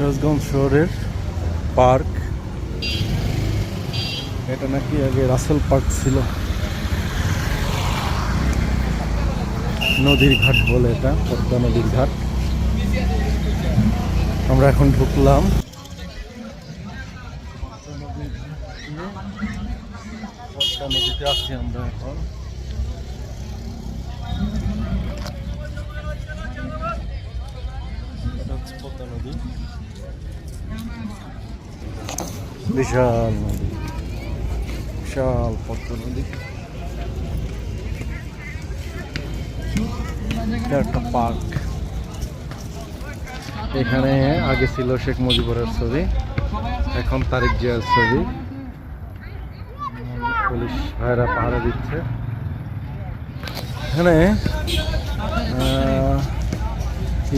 সিরাজগঞ্জ শহরের পার্ক। এটা নাকি আগে রাসেল পার্ক ছিল। নদীর ঘাট বলে এটা, পদ্মা নদীর ঘাট। আমরা এখন ঢুকলাম। পদ্মা নদীতে আছি আমরা এখন। এটা হচ্ছে পদ্মা নদী, বিশাল নদী, বিশাল পদ্মা নদী। একটা পার্ক। এখানে আগে ছিল শেখ মুজিবুরের ছবি, এখন তারেক জিয়ার ছবি। পুলিশ ভাইরা পাহারা দিচ্ছে। এখানে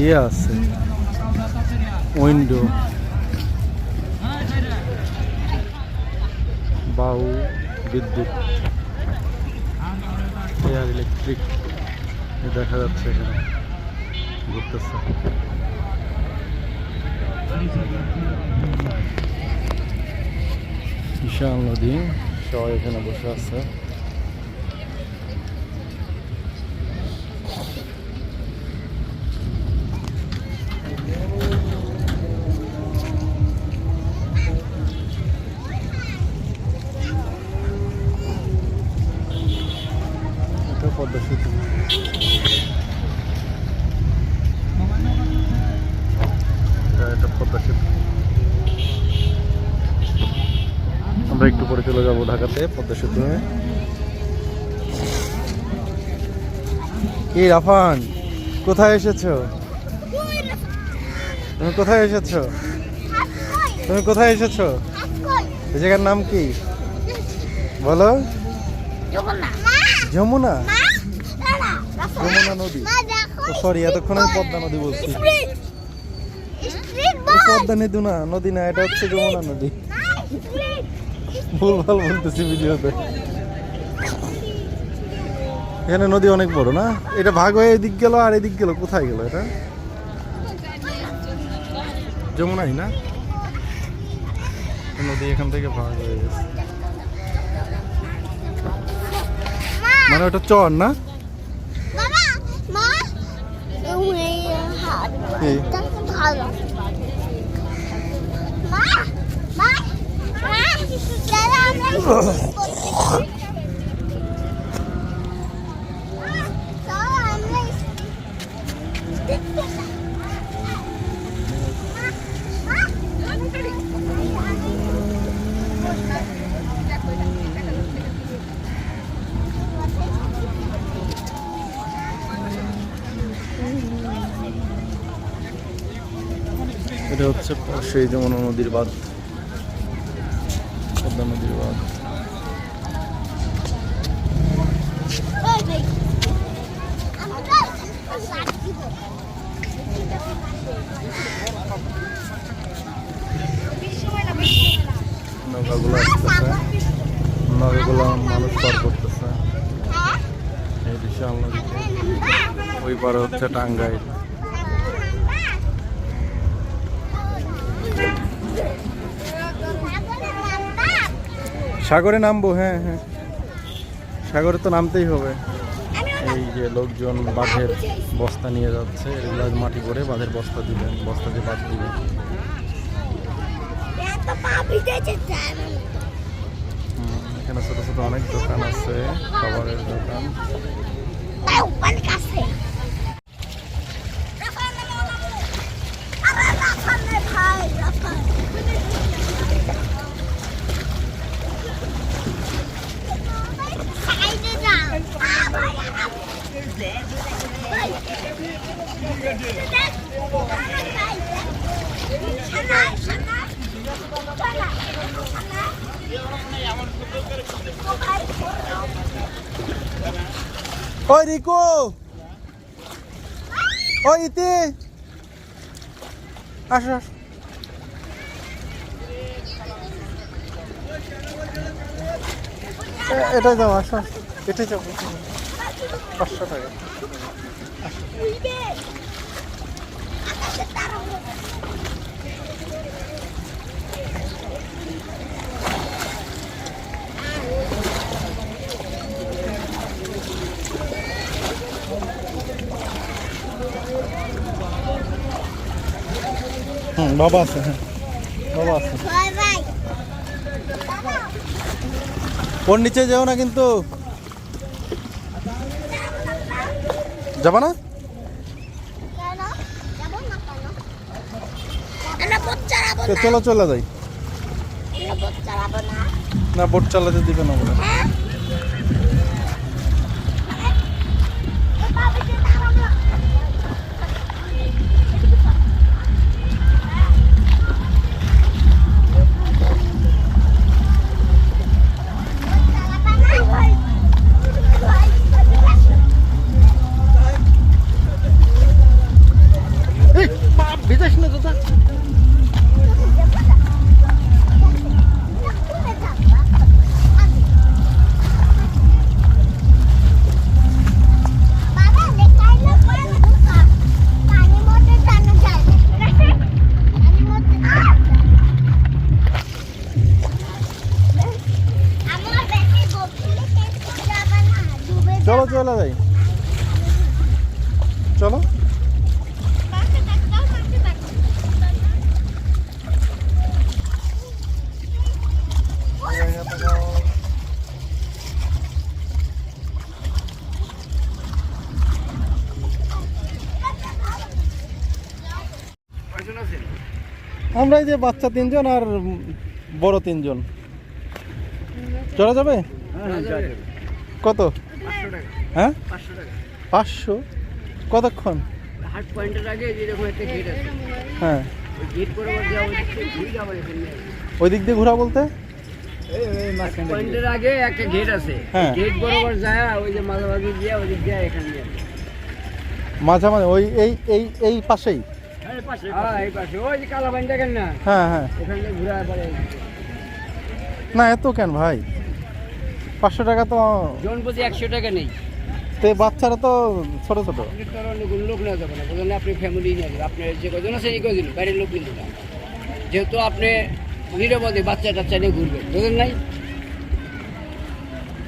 ইয়ে আছে, উইন্ডো, বাউ, বিদ্যুৎ, এয়ার ইলেকট্রিক দেখা যাচ্ছে। এখানে ঘুরতেছে। বিশাল নদী, সবাই এখানে বসে আছে। এটা পদ্মা সেতু। এটা পদ্মা সেতু। আমরা একটু পরে চলে যাবো ঢাকাতে পদ্মা সেতু। কি রাফান, কোথায় এসেছো তুমি? কোথায় এসেছো তুমি? কোথায় এসেছো? এই জায়গার নাম কি বলো? যমুনা। যমুনা নদী। সরি, এতক্ষণ আমি পদ্মা নদী বলছি। পদ্মা নদী না, নদী না, এটা হচ্ছে যমুনা নদী। ভুলভাল বলতেছি ভিডিওতে। এখানে নদী অনেক বড় না? এটা ভাগ হয়ে এদিক গেল আর এদিক গেল, কোথায় গেল এটা? যমুনাই না? নদী এখান থেকে ভাগ হয়ে গেছে, মানে ওটা চর না? এটা হচ্ছে সেই যমুনা নদীর বাঁধ, পদ্মা নদীর বাঁধ। নৌকাগুলো আসতেছে, নৌকাগুলো মানুষ পার করতেছে এই বিশাল নদীতে। ওই পারে হচ্ছে টাঙ্গাইল। সাগরে নামবো? হ্যাঁ হ্যাঁ, সাগরে তো নামতেই হবে। এই যে লোকজন বাঁধের বস্তা নিয়ে যাচ্ছে, এগুলো মাটি করে বাঁধের বস্তা দিবেন, বস্তা দিয়ে বাঁধ দিবেন। এখানে ছোট ছোট অনেক দোকান আছে, খাবারের দোকান। ওই রিকু, ওই ইতি, আসো আসো। এটাই যাও, আসো এটাই যাবো। 500 টাকা। বাবা আছে, হ্যাঁ বাবা আছে। ওর নিচে যেও না কিন্তু, যাবা না? চলো চলে যাই। না বোট চালাতে দিবে না বলে। বিদেশ না দাদা, চলো চলে যাই, চলো। আমরা এই যে বাচ্চা 3 জন আর বড় 3 জন। চলা যাবে? কত? হ্যাঁ 500। কতক্ষণ? হাট পয়েন্টের আগে যেরকম একটা গেট আছে, হ্যাঁ ওই গেট বরাবর যাওয়া ঘুরে যাওয়া এখানে। ওই দিক দিয়ে ঘোরা বলতে পয়েন্টের আগে একটা গেট আছে, হ্যাঁ। গেট বরাবর যায় ওই যে মাঝামাঝি দিয়ে ওই দিক দিয়ে এখানে নিয়ে আসে। মাঝামাঝি ওই এই পাশেই? হ্যাঁ এই পাশে ওই যে কালা বাইন দেখেন না, হ্যাঁ হ্যাঁ। ওখানে ঘুরে পরে। না এত কেন ভাই, 500 টাকা তো। জন প্রতি 100 টাকা নেই। তো বাচ্চারা তো ছোট ছোট। অনেক লোক নেওয়া যাবে না, বুঝলেন? আপনি ফ্যামিলি নিয়ে যাবেন, আপনার যে কজন আছে এই কজন, বাইরের লোক নিতে না, যেহেতু আপনি নিরাপদে বাচ্চা টাচ্চা নিয়ে ঘুরবেন, বুঝলেন? নাই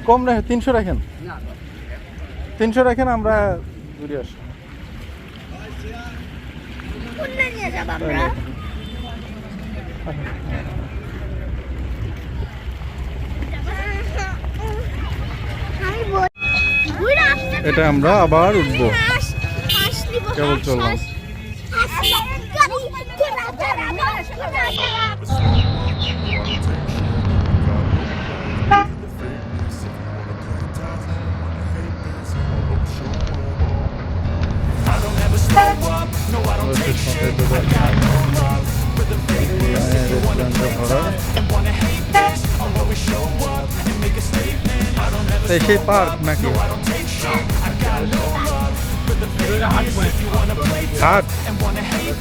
কম রাখেন, 300 রাখেন, না 300 রাখেন, আমরা ঘুরে আসি। এটা আমরা আবার উঠবো, কেবল চললাম। সেই পার্ক নাকি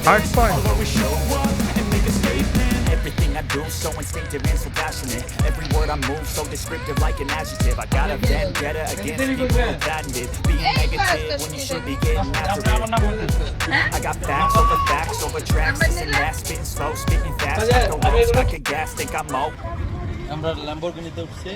হাট point? Everything I do so instinctive and so passionate. Every word I move so descriptive like an adjective. I got a vendetta against people who patented being negative when you should be getting after it. I got facts over tracks. Listen fast, spitting slow, spitting fast. Like a roast, like a gas, think I'm mo. আমরা ল্যাম্বরগিনিতে উঠছি।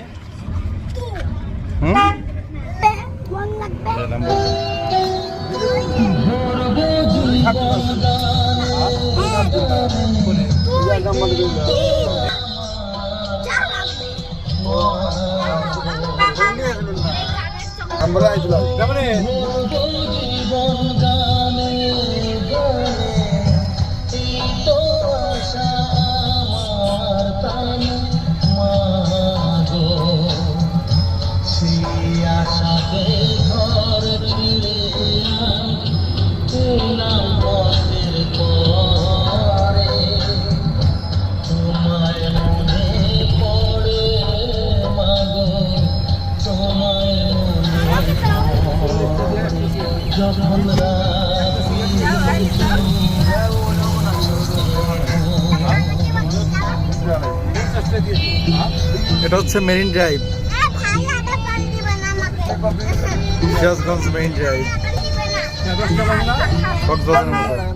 এটা হচ্ছে marine drive, Sirajganj marine drive, কক্সবাজারের মতো।